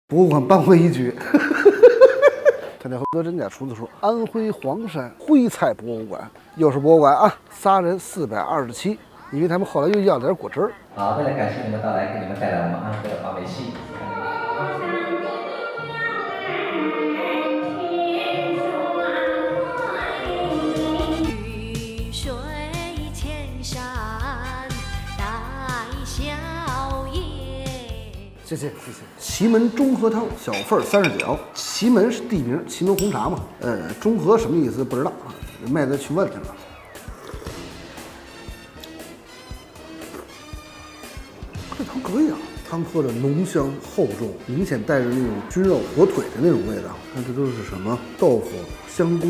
博物馆扳回一局。参加何真家厨子说，安徽黄山徽菜博物馆又是博物馆啊，3人427，因为他们后来又要点果汁儿。好，为了感谢你们到来，给你们带来我们安徽的黄梅戏。雨水千山带笑颜。谢谢。祁门中和汤小份39，祁门是地名，祁门红茶嘛。中和什么意思不知道，卖的去问去了。这汤可以啊，汤喝着浓香厚重，明显带着那种菌肉火腿的那种味道。看这都是什么？豆腐、香菇、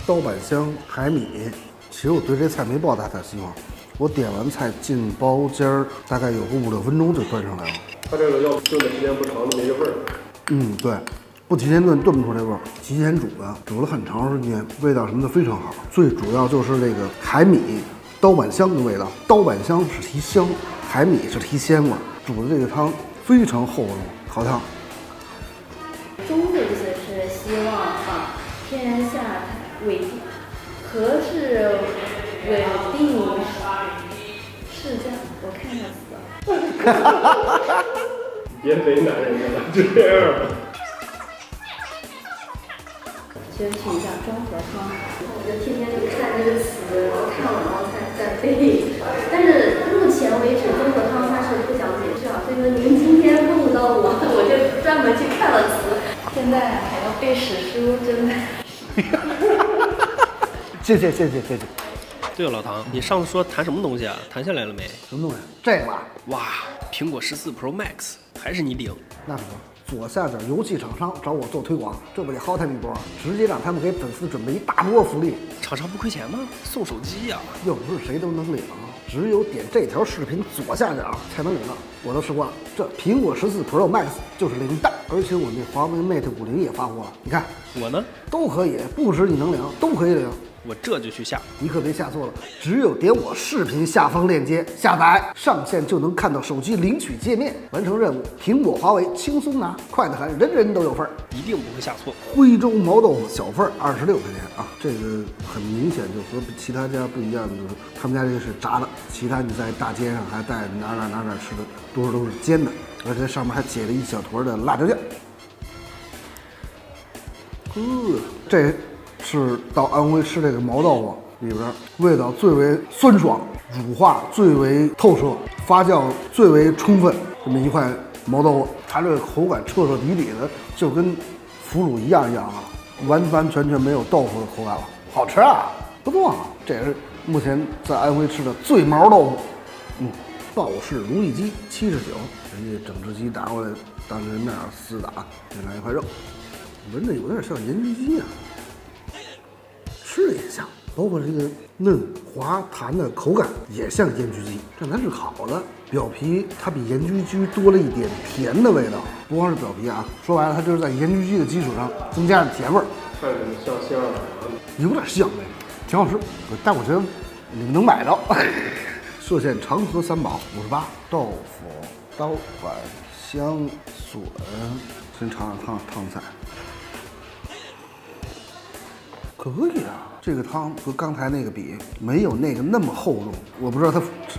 刀板香、海米。其实我对这菜没抱大希望，我点完菜进包间儿，大概有个5、6分钟就端上来了。它这个要炖的时间不长，就没这味儿。对，不提前炖不出这味儿，提前煮的，煮了很长时间，味道什么的非常好。最主要就是这个海米刀板香的味道，刀板香是提香，海米是提鲜味儿。煮的这个汤非常厚重，好汤。中的意思是希望天然下稳定，和是稳定世家。我看一下词。别为难人家了，就这样吧。先听一下中和汤，我就天天就看这个词，然后看完了再背。但是目前为止，中和汤它是不讲解释啊，所以说您今天问到我，我就专门去看了词。现在还要背史书，真的。谢谢。对了，老唐，你上次说谈什么东西啊？谈下来了没？什么东西？这个吧？哇，苹果14 Pro Max 还是你顶？那可不，左下角游戏厂商找我做推广，这不得薅他们一波，直接让他们给粉丝准备一大波福利。厂商不亏钱吗？送手机呀、又不是谁都能领，只有点这条视频左下角才能领到。我都试过了，这苹果14 Pro Max 就是领蛋，而且我那华为 Mate 50也发货了，你看我呢？都可以，不止你能领，都可以领。我这就去下。你可别下错了，只有点我视频下方链接下载，上线就能看到手机领取界面，完成任务，苹果、华为轻松拿，快得很，人人都有份儿。一定不会下错。徽州毛豆腐小份26块钱啊，这个很明显就和其他家不一样，就是他们家这个是炸的，其他你在大街上还带哪吃的，多数都是煎的，而且上面还解了一小坨的辣椒酱。这是到安徽吃这个毛豆腐里边，味道最为酸爽，乳化最为透彻，发酵最为充分。这么一块毛豆腐，它这个口感彻彻底底的，就跟腐乳一样啊，完全没有豆腐的口感了，好吃啊，不错啊。这也是目前在安徽吃的最毛豆腐。鲍氏如意鸡79，人家整只鸡拿过来当着人面厮打，再来一块肉，闻着有点像盐焗鸡啊。吃也像，包括这个嫩滑弹的口感也像盐焗鸡，但它是烤的，表皮它比盐焗鸡多了一点甜的味道，不光是表皮啊，说白了它就是在盐焗鸡的基础上增加了甜味儿，看着像香儿，有点像味，挺好吃，但我觉得你们能买着。歙县长河三宝58，豆腐、刀板香、笋，先尝尝汤菜。可以啊，这个汤和刚才那个比，没有那个那么厚重。我不知道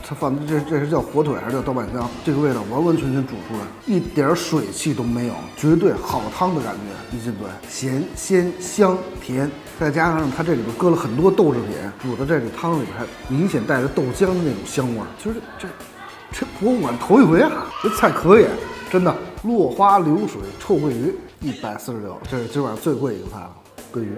它放的这是叫火腿还是叫豆瓣香，这个味道完完全全煮出来，一点水气都没有，绝对好汤的感觉。一进嘴，咸鲜香甜，再加上它这里边搁了很多豆制品，煮的这个汤里边还明显带着豆浆的那种香味儿。其实这博物馆头一回啊，这菜可以，真的。落花流水臭鳜鱼149，这是今晚最贵一个菜了，鳜鱼。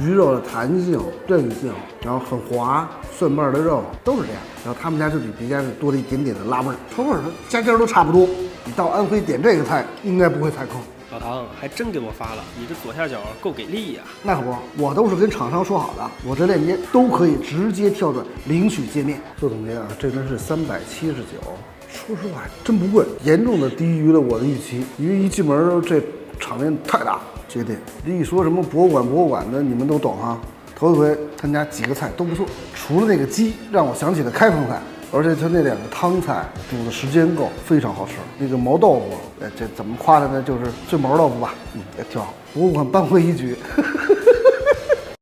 鱼肉的弹性、韧性，然后很滑，蒜瓣的肉都是这样。然后他们家就比别家多了一点点的辣味儿，臭味儿它家都差不多。你到安徽点这个菜，应该不会踩坑。老唐还真给我发了，你这左下角够给力呀！那可不，我都是跟厂商说好的，我这链接都可以直接跳转领取界面。做总结啊，这真是379，说实话真不贵，严重的低于了我的预期。因为一进门这场面太大。这点一说什么博物馆的，你们都懂哈。头一回他家几个菜都不错，除了那个鸡让我想起了开封菜，而且它那两个汤菜煮的时间够，非常好吃。那个毛豆腐，这怎么夸的呢？就是醉毛豆腐吧，也挺好。博物馆扳回一局。